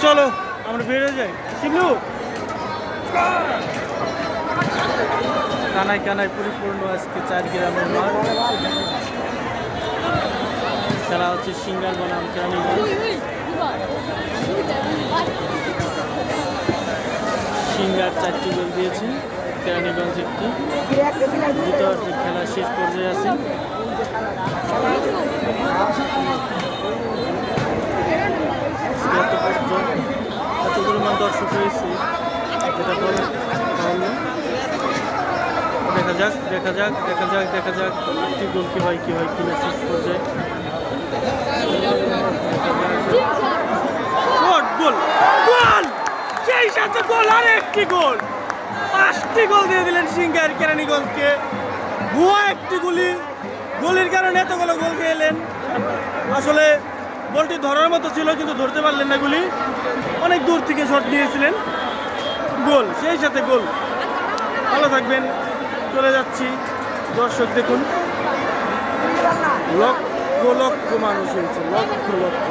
চলো আমরা বেরিয়ে যাই। শিবলু কানায় কানায় পরিপূর্ণ আজকে 4 গ্রামের মাঠ। খেলা হচ্ছে সিঙ্গার বনাম কেরানীগঞ্জ। সিঙ্গার 4টি গোল দিয়েছেন, কেরানীগঞ্জ 1টি। দ্বিতীয়ার্ধের খেলা শেষ পর্যায়ে আছে। এত পরিমাণ দর্শক হয়েছে, যেটা বলে দেখা যাক দেখা যাক দেখা যাক দেখা যাক কি গোল কি হয় কিনা শেষ পর্যায়ে। গোল গোল সেই সাথে গোল আর একটি গোল, 5টি গোল দিয়ে দিলেন সিঙ্গার কেরানীগঞ্জকে। ভুয়া একটি গোলের কারণে এতগুলো গোল খেলেন। আসলে বলটি ধরার মতো ছিল কিন্তু ধরতে পারলেন না। গুলি অনেক দূর থেকে শট নিয়েছিলেন, গোল সেই সাথে গোল। ভালো থাকবেন, চলে যাচ্ছি। দর্শক দেখুন, লক্ষ লক্ষ মানুষ হয়েছে, লক্ষ লক্ষ।